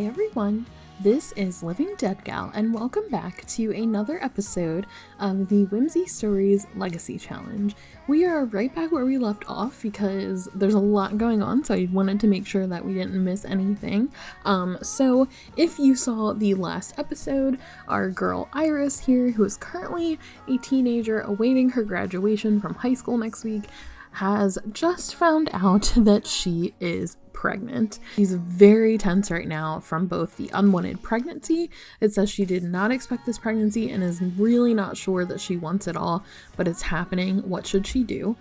Hey everyone, this is Living Dead Gal, and welcome back to another episode of the Whimsy Stories Legacy Challenge. We are right back where we left off because there's a lot going on, so I wanted to make sure that we didn't miss anything. So if you saw the last episode, our girl Iris here, who is currently a teenager awaiting her graduation from high school next week, has just found out that she is pregnant. She's very tense right now from both the unwanted pregnancy. It says she did not expect this pregnancy and is really not sure that she wants it all, but it's happening. What should she do?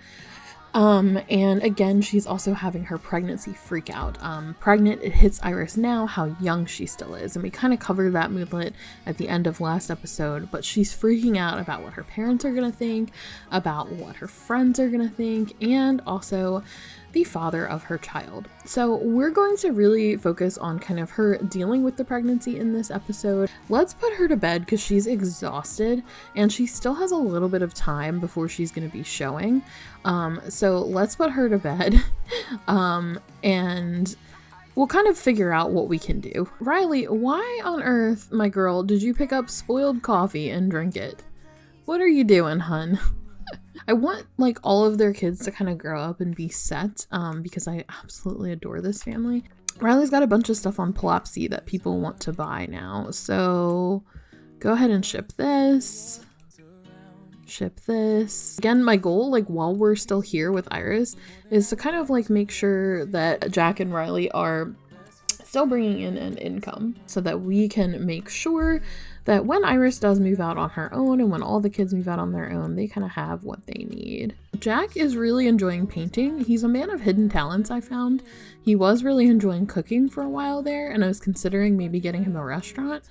And again, she's also having her pregnancy freak out. Pregnant, it hits Iris now how young she still is, and we kind of covered that moodlet at the end of last episode, but she's freaking out about what her parents are gonna think, about what her friends are gonna think, and also the father of her child. So we're going to really focus on kind of her dealing with the pregnancy in this episode. Let's put her to bed because she's exhausted and she still has a little bit of time before she's going to be showing. So let's put her to bed and we'll kind of figure out what we can do. Riley, why on earth, my girl, did you pick up spoiled coffee and drink it? What are you doing, hun? I want like all of their kids to kind of grow up and be set because I absolutely adore this family. Riley's got a bunch of stuff on Plopsy that people want to buy now. So go ahead and ship this. Ship this. Again, my goal, like while we're still here with Iris, is to kind of like make sure that Jack and Riley are still bringing in an income so that we can make sure that when Iris does move out on her own and when all the kids move out on their own, they kind of have what they need. Jack is really enjoying painting. He's a man of hidden talents, I found. He was really enjoying cooking for a while there, and I was considering maybe getting him a restaurant,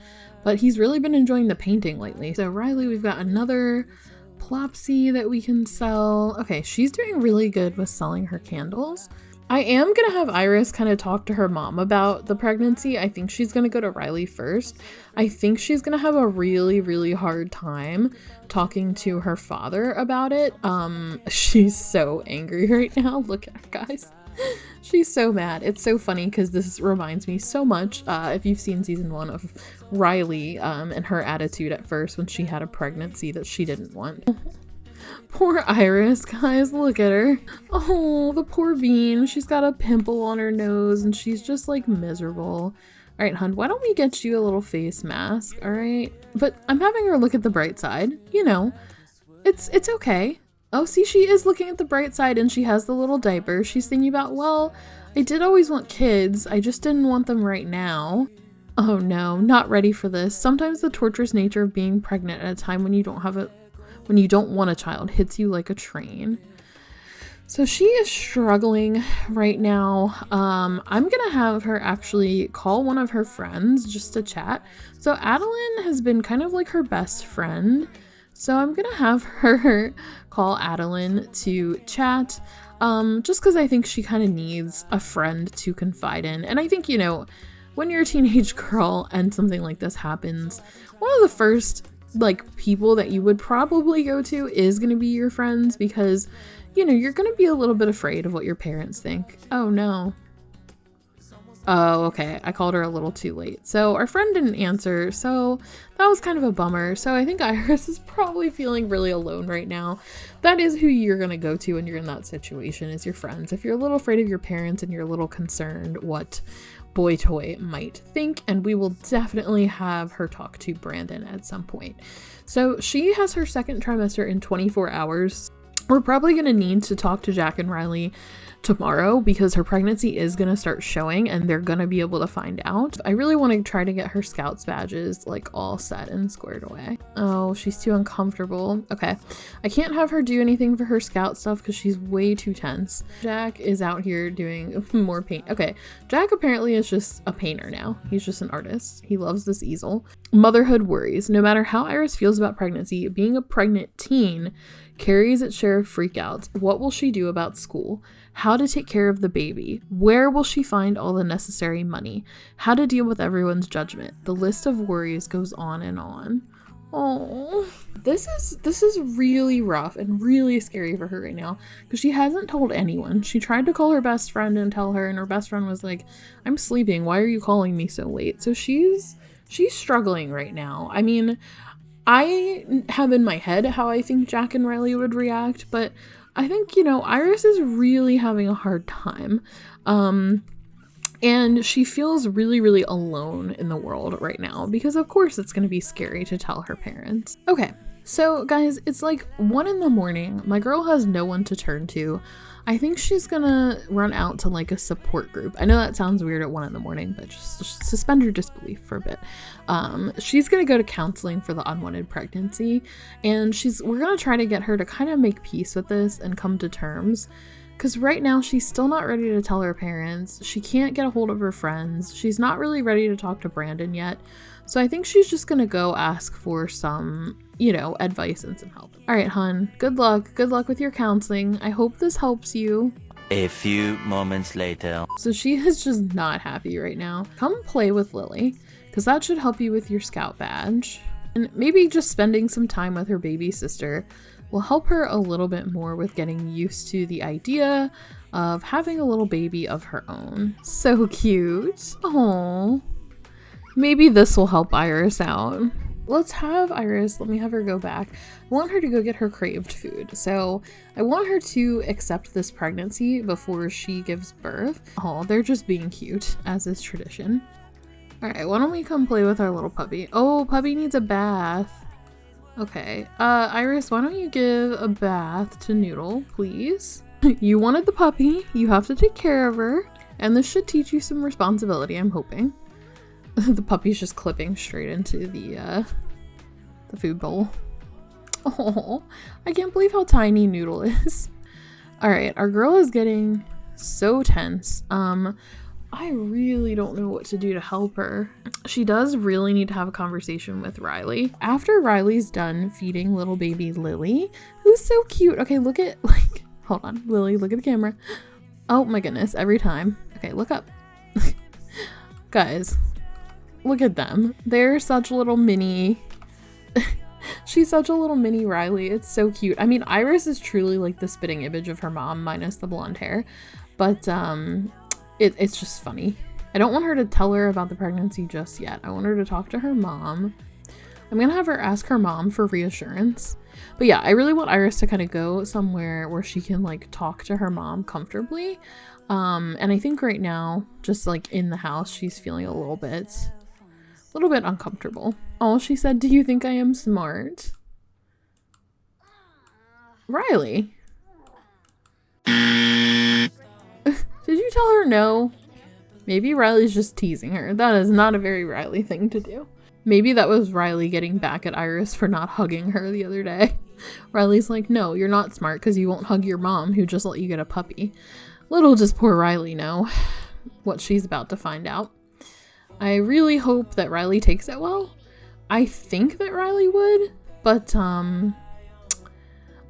but he's really been enjoying the painting lately. So Riley, we've got another Plopsy that we can sell. Okay, she's doing really good with selling her candles. I am gonna have Iris kind of talk to her mom about the pregnancy. I think she's gonna go to Riley first. I think she's gonna have a really hard time talking to her father about it. She's so angry right now. Look at her, guys. She's so mad. It's so funny because this reminds me so much, if you've seen season 1 of Riley and her attitude at first when she had a pregnancy that she didn't want. Poor Iris, guys, look at her. Oh, the poor bean. She's got a pimple on her nose and she's just like miserable. All right, hun, why don't we get you a little face mask, all right? But I'm having her look at the bright side. You know, it's okay. Oh, see, she is looking at the bright side and she has the little diaper. She's thinking about, well, I did always want kids. I just didn't want them right now. Oh no, not ready for this. Sometimes the torturous nature of being pregnant at a time when you don't want a child hits you like a train. So she is struggling right now. I'm gonna have her actually call one of her friends just to chat. So Adeline has been kind of like her best friend. So I'm gonna have her call Adeline to chat, just because I think she kind of needs a friend to confide in. And I think, you know, when you're a teenage girl and something like this happens, one of the first like people that you would probably go to is going to be your friends because, you know, you're going to be a little bit afraid of what your parents think. Oh no. Oh, okay. I called her a little too late. So our friend didn't answer. So that was kind of a bummer. So I think Iris is probably feeling really alone right now. That is who you're going to go to when you're in that situation, is your friends. If you're a little afraid of your parents and you're a little concerned what Boy Toy might think, and we will definitely have her talk to Brandon at some point. So she has her second trimester in 24 hours. We're probably going to need to talk to Jack and Riley tomorrow because her pregnancy is going to start showing and they're going to be able to find out. I really want to try to get her Scouts badges like all set and squared away. Oh, she's too uncomfortable. Okay, I can't have her do anything for her Scout stuff because she's way too tense. Jack is out here doing more paint. Okay, Jack apparently is just a painter now. He's just an artist. He loves this easel. Motherhood worries. No matter how Iris feels about pregnancy, being a pregnant teen carries its share of freakouts. What will she do about school? How to take care of the baby? Where will she find all the necessary money? How to deal with everyone's judgment? The list of worries goes on and on. Oh, this is really rough and really scary for her right now because she hasn't told anyone. She tried to call her best friend and tell her, and her best friend was like, "I'm sleeping. Why are you calling me so late?" So she's struggling right now. I mean, I have in my head how I think Jack and Riley would react, but I think, you know, Iris is really having a hard time. And she feels really, really alone in the world right now because, of course, it's going to be scary to tell her parents. Okay, so guys, it's like 1 in the morning. My girl has no one to turn to. I think she's gonna run out to like a support group. I know that sounds weird at 1 in the morning, but just suspend your disbelief for a bit. She's gonna go to counseling for the unwanted pregnancy, and we're gonna try to get her to kind of make peace with this and come to terms. Because right now she's still not ready to tell her parents. She can't get a hold of her friends. She's not really ready to talk to Brandon yet. So I think she's just gonna go ask for some, you know, advice and some help. All right, hun. Good luck. Good luck with your counseling. I hope this helps you. A few moments later. So she is just not happy right now. Come play with Lily, because that should help you with your scout badge. And maybe just spending some time with her baby sister will help her a little bit more with getting used to the idea of having a little baby of her own. So cute. Oh, maybe this will help Iris out. Let's have Iris, let me have her go back. I want her to go get her craved food. So I want her to accept this pregnancy before she gives birth. Oh, they're just being cute, as is tradition. All right, why don't we come play with our little puppy? Oh, puppy needs a bath. Okay, Iris, why don't you give a bath to Noodle, please? You wanted the puppy, you have to take care of her, and this should teach you some responsibility, I'm hoping. The puppy's just clipping straight into the food bowl. Oh, I can't believe how tiny Noodle is. All right, our girl is getting so tense. I really don't know what to do to help her. She does really need to have a conversation with Riley. After Riley's done feeding little baby Lily, who's so cute. Okay, look at, like, hold on, Lily, look at the camera. Oh my goodness, every time. Okay, look up. Guys, look at them. They're such little mini. She's such a little mini Riley. It's so cute. I mean, Iris is truly like the spitting image of her mom, minus the blonde hair. But, it's just funny. I don't want her to tell her about the pregnancy just yet. I want her to talk to her mom. I'm gonna have her ask her mom for reassurance. But yeah, I really want Iris to kind of go somewhere where she can like talk to her mom comfortably. And I think right now, just like in the house, she's feeling a little bit uncomfortable. Oh, she said, "Do you think I am smart?" Riley. Did you tell her no? Maybe Riley's just teasing her. That is not a very Riley thing to do. Maybe that was Riley getting back at Iris for not hugging her the other day. Riley's like, "No, you're not smart because you won't hug your mom who just let you get a puppy." Little does poor Riley know what she's about to find out. I really hope that Riley takes it well. I think that Riley would, but I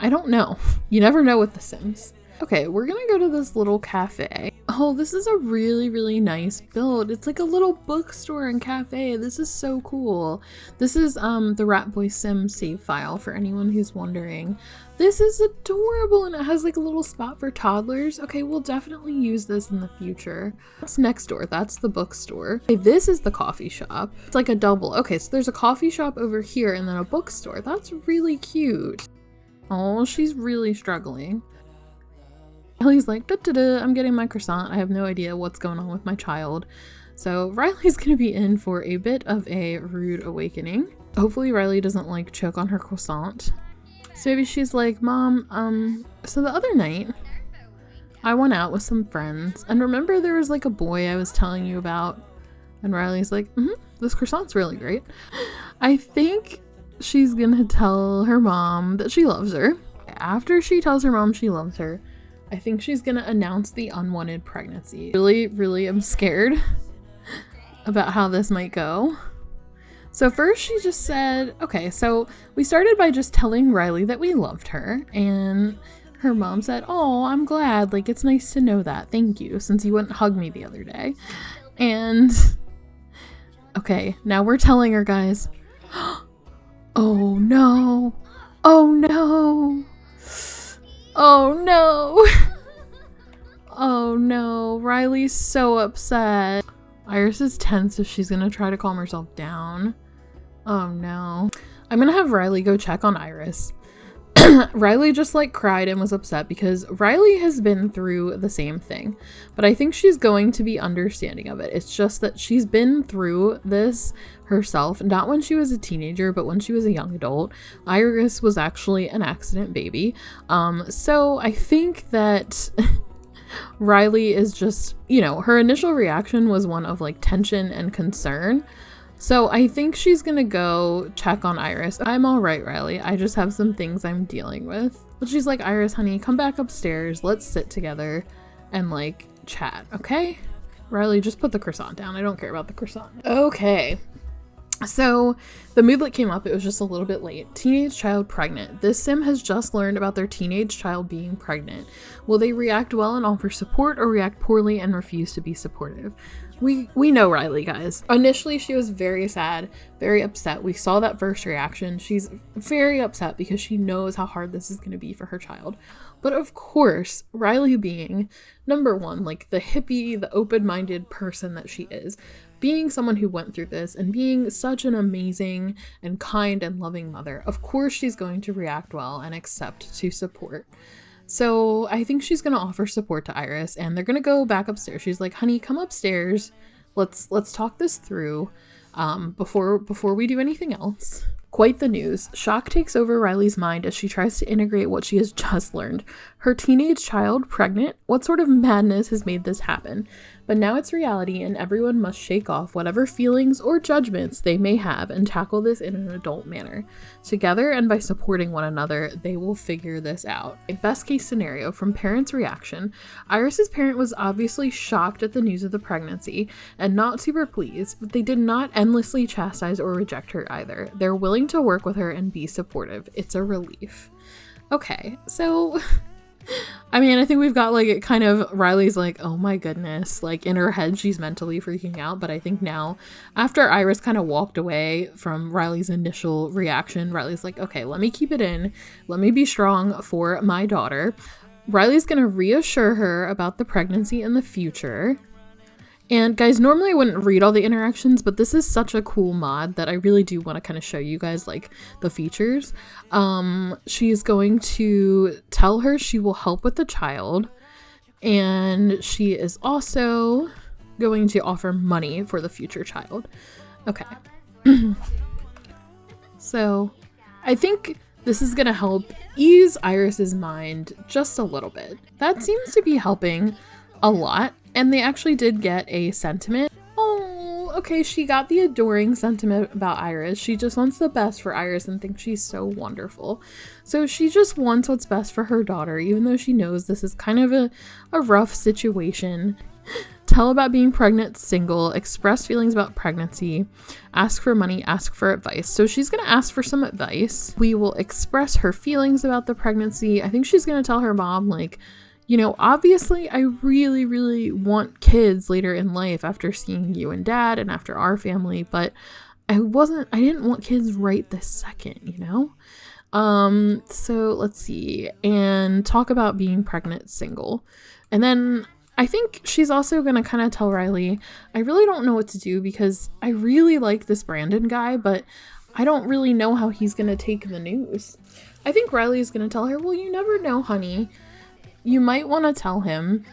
don't know. You never know with The Sims. Okay, we're gonna go to this little cafe. Oh, this is a really, really nice build. It's like a little bookstore and cafe. This is so cool. This is the Rat Boy Sim save file for anyone who's wondering. This is adorable and it has like a little spot for toddlers. Okay, we'll definitely use this in the future. That's next door. That's the bookstore. Okay, this is the coffee shop. It's like a double. Okay, so there's a coffee shop over here and then a bookstore. That's really cute. Oh, she's really struggling. Riley's like, "Da-da-da, I'm getting my croissant. I have no idea what's going on with my child." So Riley's gonna be in for a bit of a rude awakening. Hopefully Riley doesn't like choke on her croissant. So maybe she's like, "Mom, so the other night I went out with some friends and remember there was like a boy I was telling you about?" And Riley's like, "This croissant's really great." I think she's gonna tell her mom that she loves her. After she tells her mom she loves her, I think she's gonna announce the unwanted pregnancy. Really am scared about how this might go. So first she just said, okay, so we started by just telling Riley that we loved her, and her mom said, "Oh, I'm glad, like it's nice to know that, thank you, since you wouldn't hug me the other day." And okay, now we're telling her, guys. Oh no. Oh no. Oh no. Oh no. Riley's so upset. Iris is tense, so she's gonna try to calm herself down. Oh no. I'm gonna have Riley go check on Iris. Riley just like cried and was upset because Riley has been through the same thing, but I think she's going to be understanding of it. It's just that she's been through this herself, not when she was a teenager, but when she was a young adult. Iris was actually an accident baby. So I think that Riley is just, you know, her initial reaction was one of like tension and concern. So I think she's gonna go check on Iris. I'm all right, Riley. I just have some things I'm dealing with. But she's like, Iris, honey, come back upstairs. Let's sit together and like chat, okay? Riley, just put the croissant down. I don't care about the croissant. Okay. So the moodlet came up. It was just a little bit late. Teenage child pregnant. This sim has just learned about their teenage child being pregnant. Will they react well and offer support, or react poorly and refuse to be supportive? We know Riley, guys. Initially, she was very sad, very upset. We saw that first reaction. She's very upset because she knows how hard this is going to be for her child. But of course, Riley being, number one, like the hippie, the open-minded person that she is, being someone who went through this and being such an amazing and kind and loving mother, of course she's going to react well and accept to support. So I think she's going to offer support to Iris, and they're going to go back upstairs. She's like, honey, come upstairs. Let's talk this through before we do anything else. Quite the news. Shock takes over Riley's mind as she tries to integrate what she has just learned. Her teenage child pregnant? What sort of madness has made this happen? But now it's reality, and everyone must shake off whatever feelings or judgments they may have and tackle this in an adult manner. Together, and by supporting one another, they will figure this out. A best case scenario from parents' reaction. Iris's parent was obviously shocked at the news of the pregnancy and not super pleased, but they did not endlessly chastise or reject her either. They're willing to work with her and be supportive. It's a relief. Okay, so I mean, I think we've got like kind of Riley's like, oh my goodness, like in her head she's mentally freaking out. But I think now, after Iris kind of walked away from Riley's initial reaction, Riley's like, okay, let me keep it in, let me be strong for my daughter. Riley's gonna reassure her about the pregnancy in the future. And guys, normally I wouldn't read all the interactions, but this is such a cool mod that I really do want to kind of show you guys like the features. She's going to tell her she will help with the child, and she is also going to offer money for the future child. Okay. So I think this is going to help ease Iris's mind just a little bit. That seems to be helping a lot. And they actually did get a sentiment. Oh, okay, she got the adoring sentiment about Iris. She just wants the best for Iris and thinks she's so wonderful. So she just wants what's best for her daughter, even though she knows this is kind of a rough situation. Tell about being pregnant, single, express feelings about pregnancy, ask for money, ask for advice. So she's going to ask for some advice. We will express her feelings about the pregnancy. I think she's going to tell her mom, like, you know, obviously I really, really want kids later in life after seeing you and dad and after our family, but I didn't want kids right this second, you know? So let's see, and talk about being pregnant, single. And then I think she's also going to kind of tell Riley, I really don't know what to do because I really like this Brandon guy, but I don't really know how he's going to take the news. I think Riley is going to tell her, well, you never know, honey. You might want to tell him.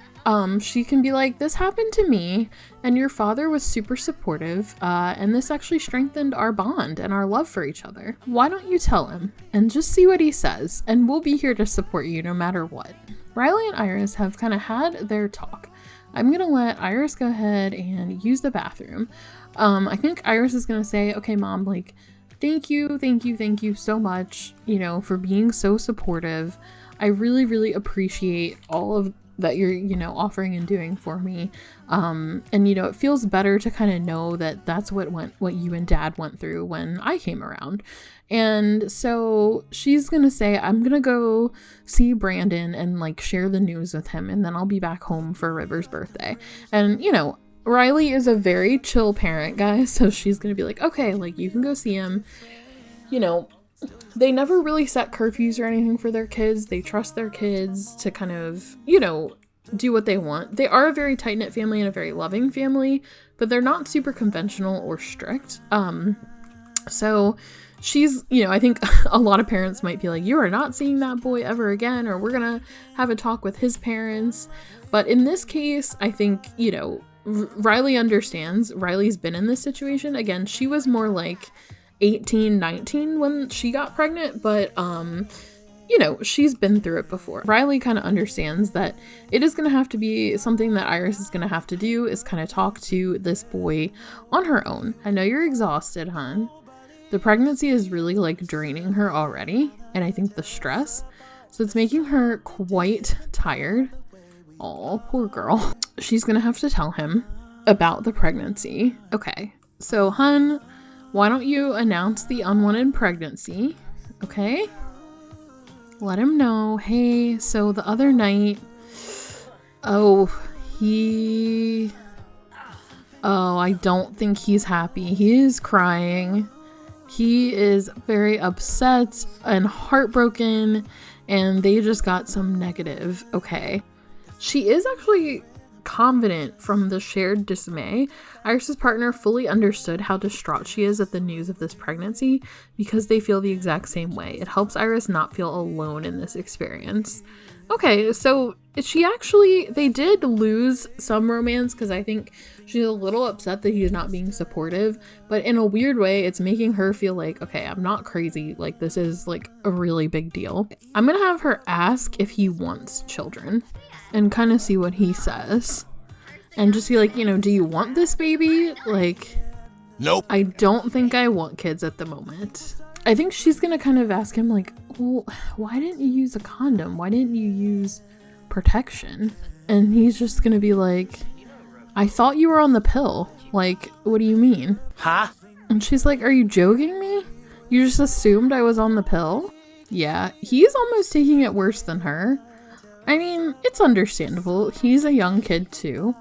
She can be like, this happened to me and your father was super supportive, and this actually strengthened our bond and our love for each other. Why don't you tell him and just see what he says, and we'll be here to support you no matter what. Riley and Iris have kind of had their talk. I'm gonna let Iris go ahead and use the bathroom. I think Iris is gonna say, okay, mom, like, thank you so much, you know, for being so supportive. I really, really appreciate all of that you're, you know, offering and doing for me. And, you know, it feels better to kind of know that that's what you and dad went through when I came around. And so she's going to say, I'm going to go see Brandon and like share the news with him. And then I'll be back home for River's birthday. And, you know, Riley is a very chill parent, guys. So she's going to be like, okay, like you can go see him. you know, they never really set curfews or anything for their kids. They trust their kids to kind of, you know, do what they want. They are a very tight-knit family and a very loving family, but they're not super conventional or strict. So she's, you know, I think a lot of parents might be like, you are not seeing that boy ever again, or we're gonna have a talk with his parents. But in this case, I think, you know, Riley understands. Riley's been in this situation. Again, she was more like 18, 19 when she got pregnant, but you know, she's been through it before. Riley kind of understands that it is going to have to be something that Iris is going to have to do, is kind of talk to this boy on her own. I know you're exhausted, hon. The pregnancy is really like draining her already, and I think the stress, so it's making her quite tired. Oh, poor girl. She's going to have to tell him about the pregnancy. Okay, so hun, why don't you announce the unwanted pregnancy? Okay? Let him know, hey, so the other night, I don't think he's happy. He is crying. He is very upset and heartbroken, and they just got some negative. Okay. She is actually confident from the shared dismay. Iris's partner fully understood how distraught she is at the news of this pregnancy because they feel the exact same way. It helps Iris not feel alone in this experience. Okay, so they did lose some romance because I think she's a little upset that he's not being supportive, but in a weird way, it's making her feel like, okay, I'm not crazy. Like, this is like a really big deal. I'm gonna have her ask if he wants children and kind of see what he says. And just be like, you know, do you want this baby? Like, nope. I don't think I want kids at the moment. I think she's gonna kind of ask him like, well, why didn't you use a condom? Why didn't you use protection? And he's just gonna be like, I thought you were on the pill. Like, what do you mean? Huh? And she's like, are you joking me? You just assumed I was on the pill? Yeah, he's almost taking it worse than her. I mean, it's understandable. He's a young kid too.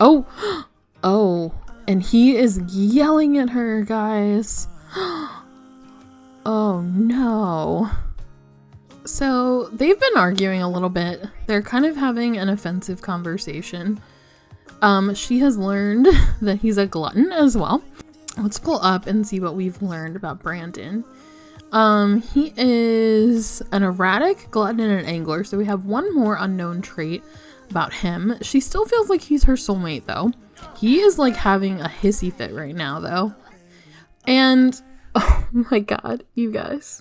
Oh, and he is yelling at her, guys. Oh no. So they've been arguing a little bit. They're kind of having an offensive conversation. She has learned that he's a glutton as well. Let's pull up and see what we've learned about Brandon. He is an erratic, glutton, and an angler. So we have one more unknown trait about him. She still feels like he's her soulmate though. He is like having a hissy fit right now though. And oh my god, you guys.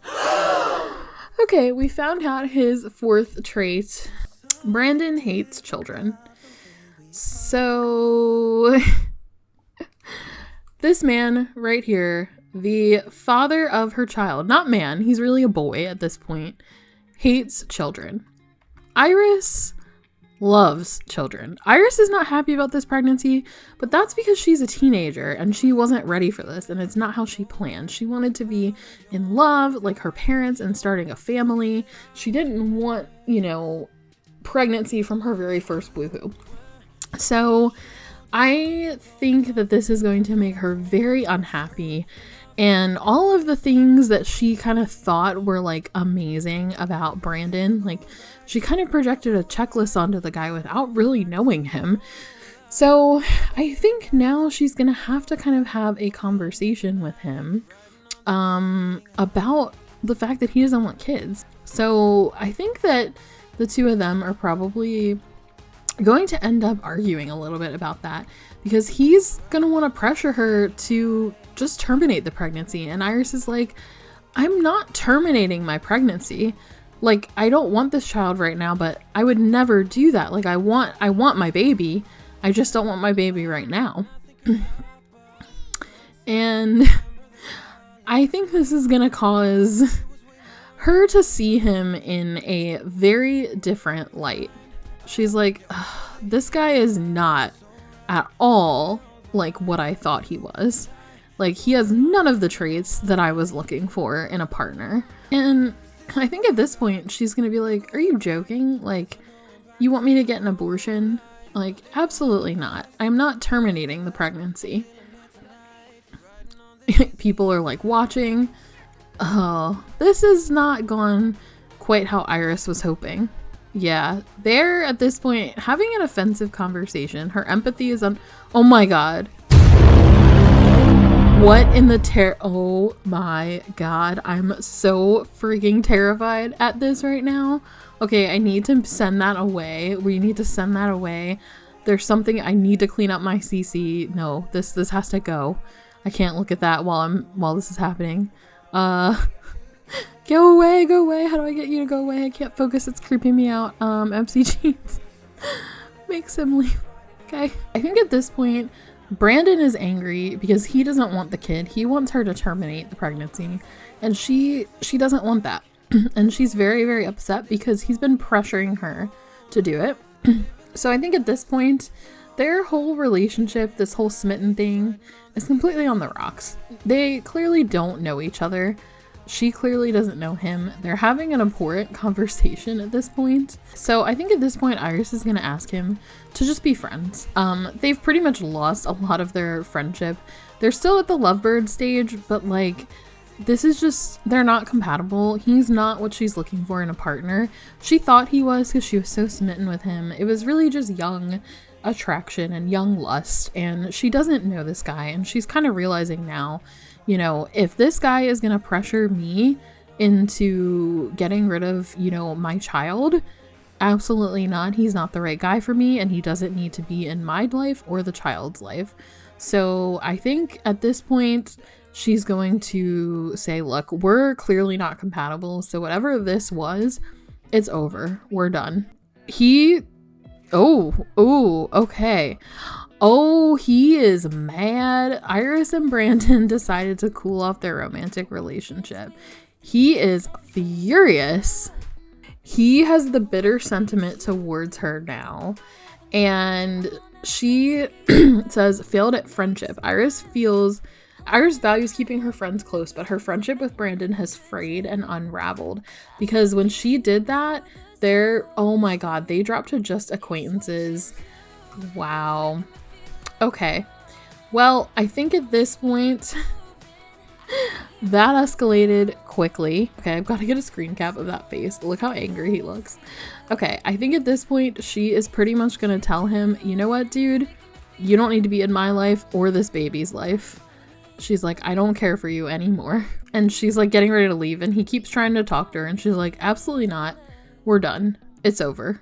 Okay, we found out his fourth trait. Brandon hates children. So this man right here, the father of her child, not man, he's really a boy at this point, hates children. Iris loves children. Iris is not happy about this pregnancy, but that's because she's a teenager and she wasn't ready for this, and it's not how she planned. She wanted to be in love like her parents and starting a family. She didn't want, you know, pregnancy from her very first woohoo. So I think that this is going to make her very unhappy, and all of the things that she kind of thought were like amazing about Brandon, like she kind of projected a checklist onto the guy without really knowing him. So I think now she's gonna have to kind of have a conversation with him about the fact that he doesn't want kids. So I think that the two of them are probably going to end up arguing a little bit about that, because he's gonna want to pressure her to just terminate the pregnancy, and Iris is like, I'm not terminating my pregnancy. Like, I don't want this child right now, but I would never do that. Like, I want my baby. I just don't want my baby right now. And I think this is gonna cause her to see him in a very different light. She's like, this guy is not at all like what I thought he was. Like, he has none of the traits that I was looking for in a partner. And I think at this point, she's gonna be like, are you joking? Like, you want me to get an abortion? Like, absolutely not. I'm not terminating the pregnancy. People are like watching. Oh, this has not gone quite how Iris was hoping. Yeah, they're at this point having an offensive conversation. Her empathy is on. Oh my god. What in the oh my god, I'm so freaking terrified at this right now. Okay, I need to send that away. We need to send that away. There's something I need to clean up my CC. No, this has to go. I can't look at that while this is happening. Go away, go away. How do I get you to go away? I can't focus, it's creeping me out. MC Jeans makes him leave. Okay. I think at this point Brandon is angry because he doesn't want the kid. He wants her to terminate the pregnancy, and she doesn't want that. And she's very, very upset because he's been pressuring her to do it. So I think at this point, their whole relationship, this whole smitten thing, is completely on the rocks. They clearly don't know each other. She clearly doesn't know him. They're having an abhorrent conversation at this point. So I think at this point, Iris is going to ask him to just be friends. They've pretty much lost a lot of their friendship. They're still at the lovebird stage, but like, this is just, they're not compatible. He's not what she's looking for in a partner. She thought he was because she was so smitten with him. It was really just young attraction and young lust, and she doesn't know this guy, and she's kind of realizing now, you know, if this guy is going to pressure me into getting rid of, you know, my child, absolutely not. He's not the right guy for me, and he doesn't need to be in my life or the child's life. So I think at this point, she's going to say, look, we're clearly not compatible. So whatever this was, it's over. We're done. Okay. Oh, he is mad. Iris and Brandon decided to cool off their romantic relationship. He is furious. He has the bitter sentiment towards her now. And she says, failed at friendship. Iris values keeping her friends close, but her friendship with Brandon has frayed and unraveled. Because when she did that, oh my god, they dropped to just acquaintances. Wow. Okay. Well, I think at this point, that escalated quickly. Okay, I've got to get a screen cap of that face. Look how angry he looks. Okay, I think at this point, she is pretty much going to tell him, you know what, dude? You don't need to be in my life or this baby's life. She's like, I don't care for you anymore. And she's like getting ready to leave, and he keeps trying to talk to her, and she's like, absolutely not. We're done. It's over.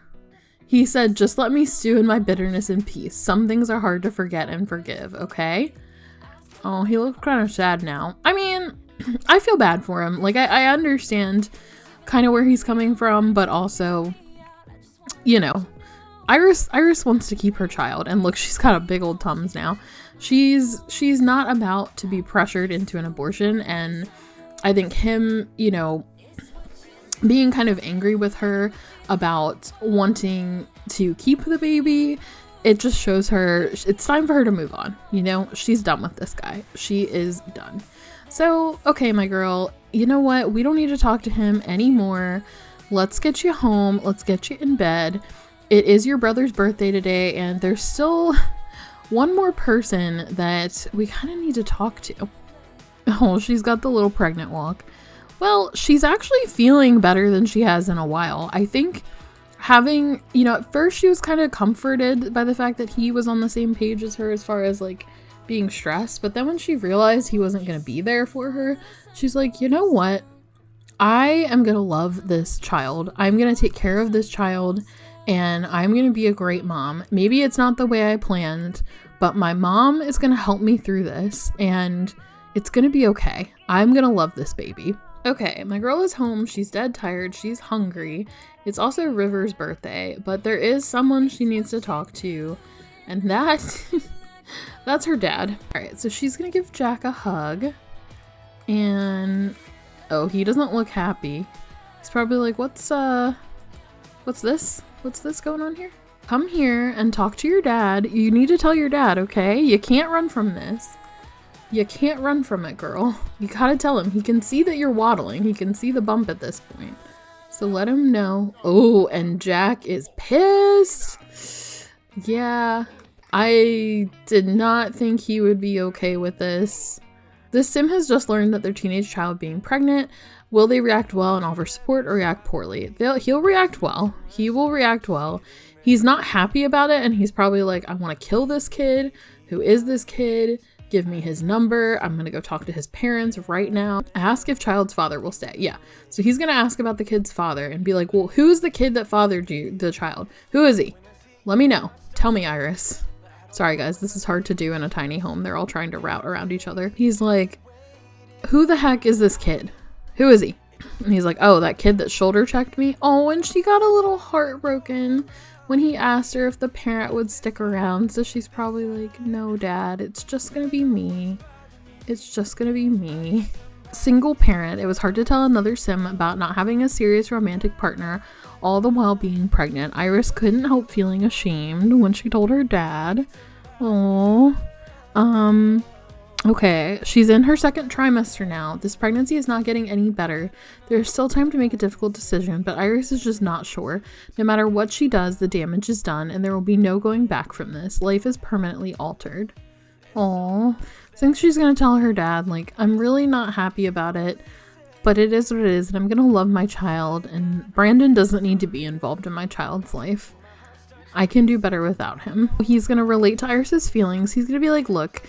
He said, just let me stew in my bitterness in peace. Some things are hard to forget and forgive, okay? Oh, he looks kind of sad now. I mean, I feel bad for him. Like, I understand kind of where he's coming from, but also, you know, Iris wants to keep her child. And look, she's got a big old Tums now. She's not about to be pressured into an abortion. And I think him, you know, being kind of angry with her about wanting to keep the baby, it just shows her it's time for her to move on. You know, she's done with this guy. She is done. So, okay, my girl, you know what? We don't need to talk to him anymore. Let's get you home. Let's get you in bed. It is your brother's birthday today, and there's still one more person that we kind of need to talk to. Oh, she's got the little pregnant walk. Well, she's actually feeling better than she has in a while. I think having, you know, at first she was kind of comforted by the fact that he was on the same page as her as far as like being stressed. But then when she realized he wasn't going to be there for her, she's like, you know what? I am going to love this child. I'm going to take care of this child, and I'm going to be a great mom. Maybe it's not the way I planned, but my mom is going to help me through this, and it's going to be okay. I'm going to love this baby. Okay, my girl is home. She's dead tired. She's hungry. It's also River's birthday, but there is someone she needs to talk to, and that's her dad. All right, so she's gonna give Jack a hug, and oh, he doesn't look happy. He's probably like, what's this? What's this going on here? Come here and talk to your dad. You need to tell your dad, okay? You can't run from this. You can't run from it, girl. You gotta tell him. He can see that you're waddling. He can see the bump at this point. So let him know. Oh, and Jack is pissed. Yeah, I did not think he would be okay with this. This sim has just learned that their teenage child being pregnant. Will they react well and offer support or react poorly? He'll react well. He will react well. He's not happy about it, and he's probably like, I want to kill this kid. Who is this kid? Give me his number. I'm going to go talk to his parents right now. Ask if child's father will stay. Yeah. So he's going to ask about the kid's father and be like, well, who's the kid that fathered you, the child? Who is he? Let me know. Tell me, Iris. Sorry, guys. This is hard to do in a tiny home. They're all trying to route around each other. He's like, who the heck is this kid? Who is he? And he's like, oh, that kid that shoulder checked me. Oh, and she got a little heartbroken when he asked her if the parent would stick around. So she's probably like, no, Dad, it's just gonna be me. It's just gonna be me. Single parent. It was hard to tell another sim about not having a serious romantic partner, all the while being pregnant. Iris couldn't help feeling ashamed when she told her dad. Oh, okay, she's in her second trimester now. This pregnancy is not getting any better. There's still time to make a difficult decision, but Iris is just not sure. No matter what she does, the damage is done, and there will be no going back from this. Life is permanently altered. Aww. I think she's gonna tell her dad, like, I'm really not happy about it, but it is what it is, and I'm gonna love my child, and Brandon doesn't need to be involved in my child's life. I can do better without him. He's gonna relate to Iris's feelings. He's gonna be like, look,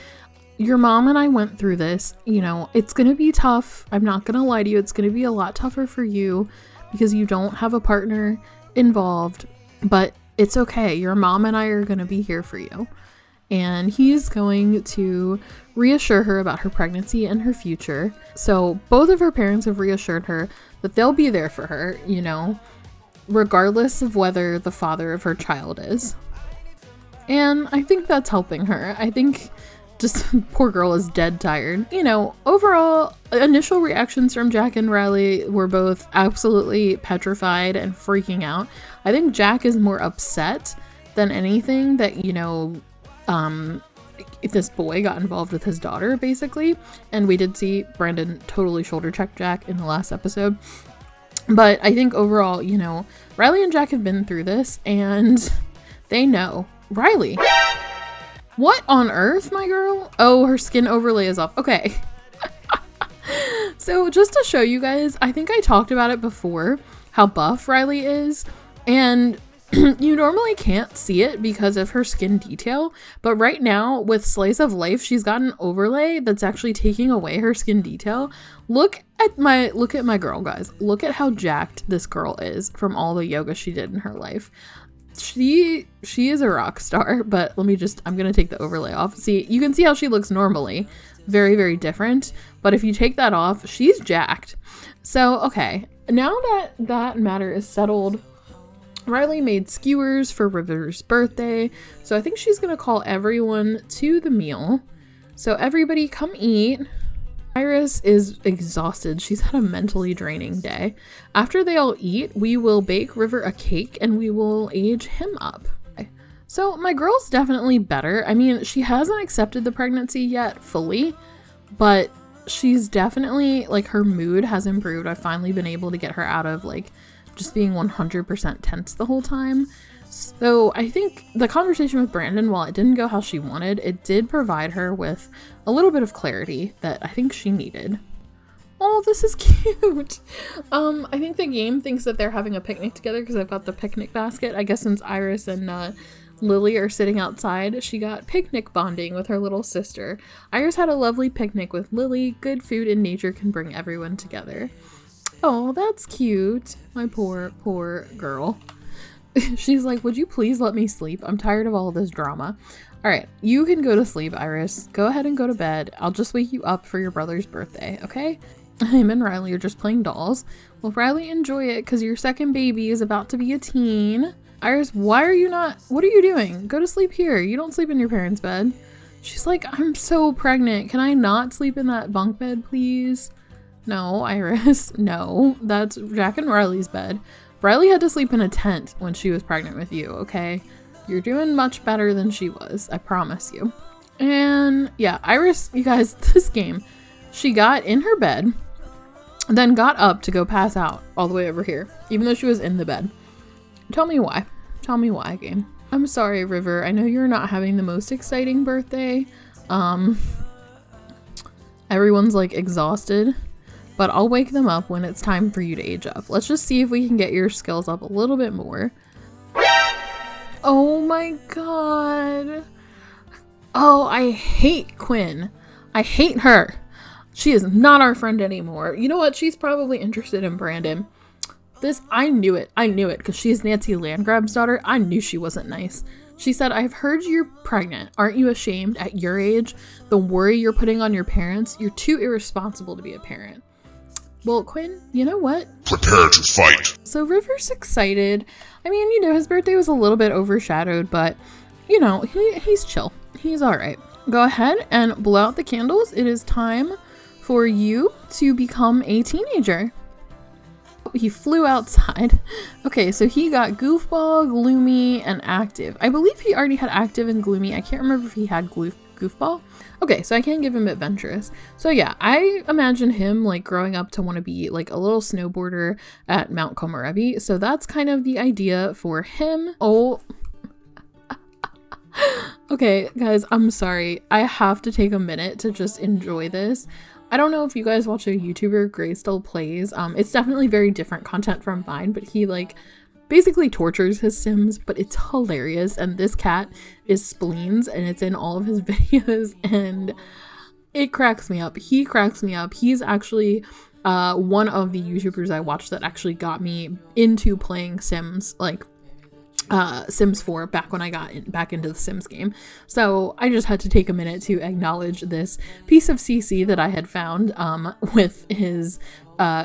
your mom and I went through this, you know, it's gonna be tough. I'm not gonna lie to you. It's gonna be a lot tougher for you because you don't have a partner involved, but it's okay. Your mom and I are gonna be here for you. And he's going to reassure her about her pregnancy and her future. So both of her parents have reassured her that they'll be there for her, you know, regardless of whether the father of her child is. And I think that's helping her. I think just poor girl is dead tired. You know, overall, initial reactions from Jack and Riley were both absolutely petrified and freaking out. I think Jack is more upset than anything that, you know, if this boy got involved with his daughter, basically. And we did see Brandon totally shoulder check Jack in the last episode. But I think overall, you know, Riley and Jack have been through this and they know. Riley, what on earth, my girl? Oh, her skin overlay is off. Okay. So just to show you guys, I think I talked about it before, how buff Riley is. And you normally can't see it because of her skin detail, but right now with Slice of Life, she's got an overlay that's actually taking away her skin detail. Look at my girl, guys. Look at how jacked this girl is from all the yoga she did in her life. She is a rock star, but I'm gonna take the overlay off. See, you can see how she looks normally. Very, very different. But if you take that off, she's jacked. So, okay, now that that matter is settled, Riley made skewers for River's birthday, so I think she's gonna call everyone to the meal. So everybody come eat. Iris is exhausted. She's had a mentally draining day. After they all eat, we will bake River a cake and we will age him up. So my girl's definitely better. I mean, she hasn't accepted the pregnancy yet fully, but she's definitely, like, her mood has improved. I've finally been able to get her out of, like, just being 100% tense the whole time. So I think the conversation with Brandon, while it didn't go how she wanted, it did provide her with a little bit of clarity that I think she needed. Oh, this is cute. I think the game thinks that they're having a picnic together because I've got the picnic basket. I guess since Iris and Lily are sitting outside, she got picnic bonding with her little sister. Iris had a lovely picnic with Lily. Good food and nature can bring everyone together. Oh, that's cute. My poor girl. She's like, would you please let me sleep? I'm tired of all this drama. All right, you can go to sleep, Iris. Go ahead and go to bed. I'll just wake you up for your brother's birthday, okay? Him and Riley are just playing dolls. Well, Riley, enjoy it because your second baby is about to be a teen. Iris, what are you doing? Go to sleep here. You don't sleep in your parents' bed. She's like, I'm so pregnant. Can I not sleep in that bunk bed, please? No, Iris, no. That's Jack and Riley's bed. Riley had to sleep in a tent when she was pregnant with you, okay? You're doing much better than she was, I promise you. And yeah, Iris, you guys, this game, she got in her bed, then got up to go pass out all the way over here, even though she was in the bed. Tell me why. Tell me why, game. I'm sorry, River. I know you're not having the most exciting birthday. Everyone's like exhausted, but I'll wake them up when it's time for you to age up. Let's just see if we can get your skills up a little bit more. Oh my god. Oh, I hate Quinn. I hate her. She is not our friend anymore. You know what? She's probably interested in Brandon. I knew it because she's Nancy Landgraab's daughter. I knew she wasn't nice. She said, "I've heard you're pregnant. Aren't you ashamed at your age? The worry you're putting on your parents? You're too irresponsible to be a parent." Well, Quinn, you know what? Prepare to fight. So River's excited. I mean, you know, his birthday was a little bit overshadowed, but, you know, he's chill. He's all right. Go ahead and blow out the candles. It is time for you to become a teenager. He flew outside. Okay, so he got goofball, gloomy, and active. I believe he already had active and gloomy. I can't remember if he had goofball. Okay, so I can give him adventurous. So yeah, I imagine him like growing up to want to be like a little snowboarder at Mount Komorebi. So that's kind of the idea for him. Oh, okay, guys, I'm sorry. I have to take a minute to just enjoy this. I don't know if you guys watch a YouTuber, Gray Still Plays. It's definitely very different content from mine, but he like basically tortures his Sims, but it's hilarious. And this cat is Spleens, and it's in all of his videos, and it cracks me up. He cracks me up. He's actually one of the YouTubers I watched that actually got me into playing Sims, like Sims 4 back when I got back into the Sims game. So I just had to take a minute to acknowledge this piece of CC that I had found with his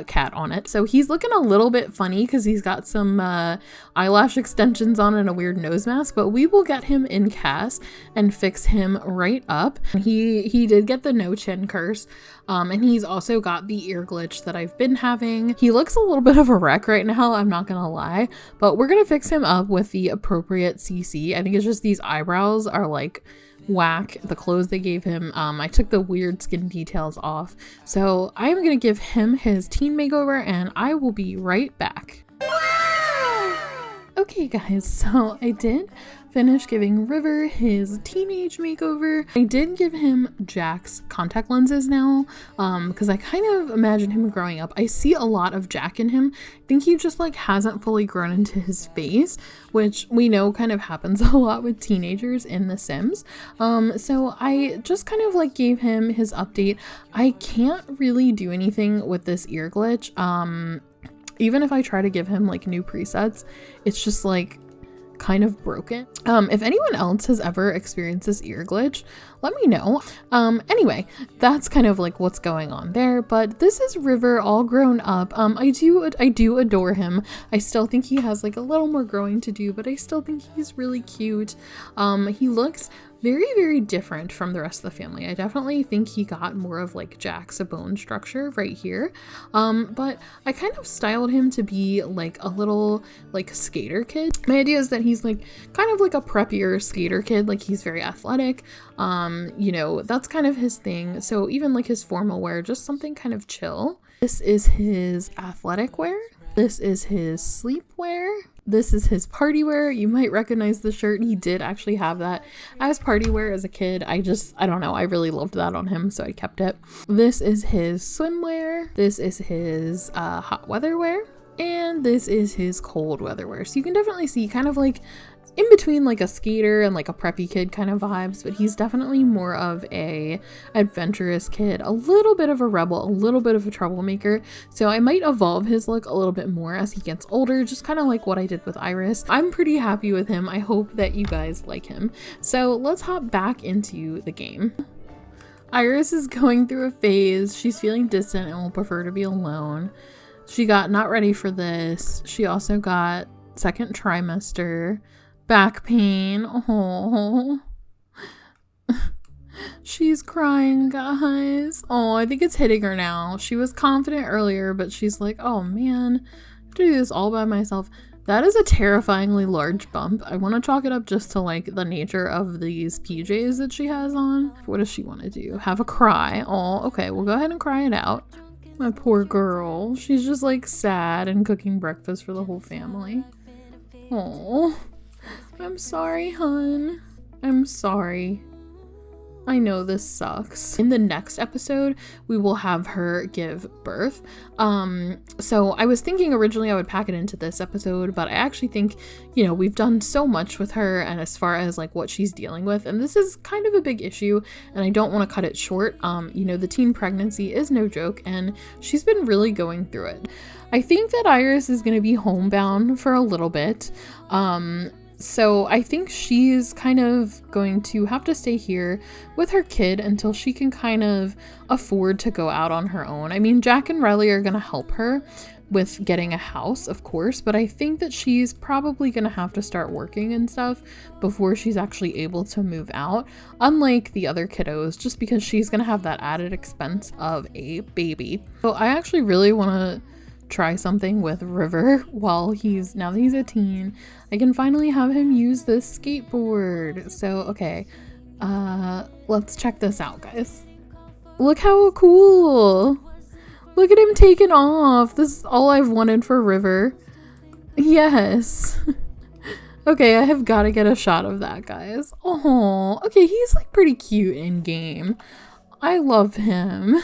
cat on it. So he's looking a little bit funny because he's got some eyelash extensions on and a weird nose mask, but we will get him in CAS and fix him right up. He did get the no chin curse, and he's also got the ear glitch that I've been having. He looks a little bit of a wreck right now, I'm not gonna lie, but we're gonna fix him up with the appropriate CC. I think it's just these eyebrows are like whack. The clothes they gave him, I took the weird skin details off. So I'm gonna give him his teen makeover and I will be right back. Okay guys, so I did finish giving River his teenage makeover. I did give him Jack's contact lenses now, because I kind of imagine him growing up. I see a lot of Jack in him. I think he just like hasn't fully grown into his face, which we know kind of happens a lot with teenagers in The Sims. So I just kind of like gave him his update. I can't really do anything with this ear glitch. Even if I try to give him like new presets, it's just like kind of broken. If anyone else has ever experienced this ear glitch, let me know. Anyway, that's kind of like what's going on there, but this is River all grown up. I do adore him. I still think he has like a little more growing to do, but I still think he's really cute. He looks very, very different from the rest of the family. I definitely think he got more of like Jack's bone structure right here. But I kind of styled him to be like a little like skater kid. My idea is that he's like kind of like a preppier skater kid. Like he's very athletic. You know, that's kind of his thing. So even like his formal wear, just something kind of chill. This is his athletic wear. This is his sleep wear. This is his party wear. You might recognize the shirt. He did actually have that as party wear as a kid. I don't know. I really loved that on him, so I kept it. This is his swimwear. This is his hot weather wear. And this is his cold weather wear. So you can definitely see kind of like in between like a skater and like a preppy kid kind of vibes, but he's definitely more of a adventurous kid, a little bit of a rebel, a little bit of a troublemaker. So I might evolve his look a little bit more as he gets older, just kind of like what I did with Iris. I'm pretty happy with him. I hope that you guys like him. So let's hop back into the game. Iris is going through a phase. She's feeling distant and will prefer to be alone. She got not ready for this. She also got second trimester. Back pain. Oh, she's crying, guys. Oh, I think it's hitting her now. She was confident earlier, but she's like, oh man, I have to do this all by myself. That is a terrifyingly large bump. I want to chalk it up just to like the nature of these PJs that she has on. What does she want to do? Have a cry? Oh, okay, we'll go ahead and cry it out. My poor girl. She's just like sad and cooking breakfast for the whole family. Oh. I'm sorry, hun. I'm sorry. I know this sucks. In the next episode, we will have her give birth. So I was thinking originally I would pack it into this episode, but I actually think, you know, we've done so much with her and as far as like what she's dealing with, and this is kind of a big issue and I don't want to cut it short. You know, the teen pregnancy is no joke and she's been really going through it. I think that Iris is going to be homebound for a little bit. So I think she's kind of going to have to stay here with her kid until she can kind of afford to go out on her own. I mean, Jack and Riley are going to help her with getting a house, of course, but I think that she's probably going to have to start working and stuff before she's actually able to move out, unlike the other kiddos, just because she's going to have that added expense of a baby. So I actually really want to try something with River now that he's a teen. I can finally have him use this skateboard. So okay, let's check this out, guys. Look how cool. Look at him taking off. This is all I've wanted for River. Yes. Okay, I have got to get a shot of that, guys. Oh, okay, he's like pretty cute in game. I love him.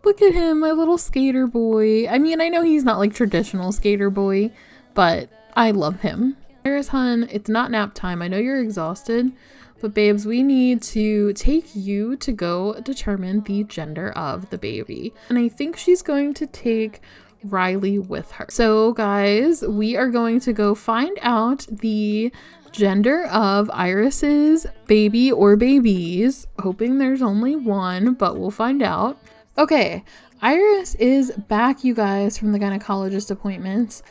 Look at him, my little skater boy. I mean, I know he's not like traditional skater boy, but I love him. Iris, hun, it's not nap time. I know you're exhausted, but babes, we need to take you to go determine the gender of the baby. And I think she's going to take Riley with her. So guys, we are going to go find out the gender of Iris's baby or babies. Hoping there's only one, but we'll find out. Okay, Iris is back, you guys, from the gynecologist appointments.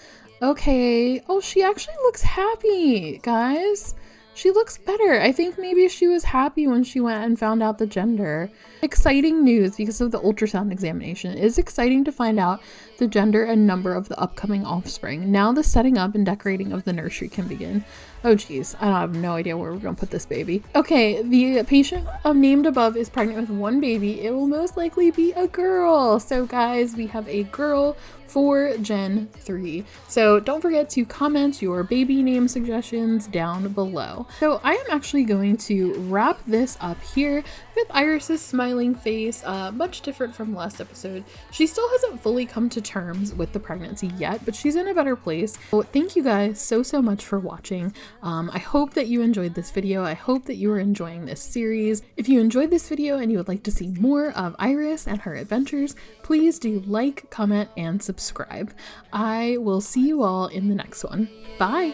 Okay. Oh, she actually looks happy, guys. She looks better. I think maybe she was happy when she went and found out the gender. Exciting news because of the ultrasound examination. It is exciting to find out the gender and number of the upcoming offspring. Now the setting up and decorating of the nursery can begin. Oh geez, I have no idea where we're gonna put this baby. Okay, the patient named above is pregnant with one baby. It will most likely be a girl. So guys, we have a girl for Gen 3. So don't forget to comment your baby name suggestions down below. So I am actually going to wrap this up here with Iris's smiling face, much different from last episode. She still hasn't fully come to terms with the pregnancy yet, but she's in a better place. So thank you guys so much for watching. I hope that you enjoyed this video. I hope that you are enjoying this series. If you enjoyed this video and you would like to see more of Iris and her adventures, please do like, comment, and subscribe. I will see you all in the next one. Bye!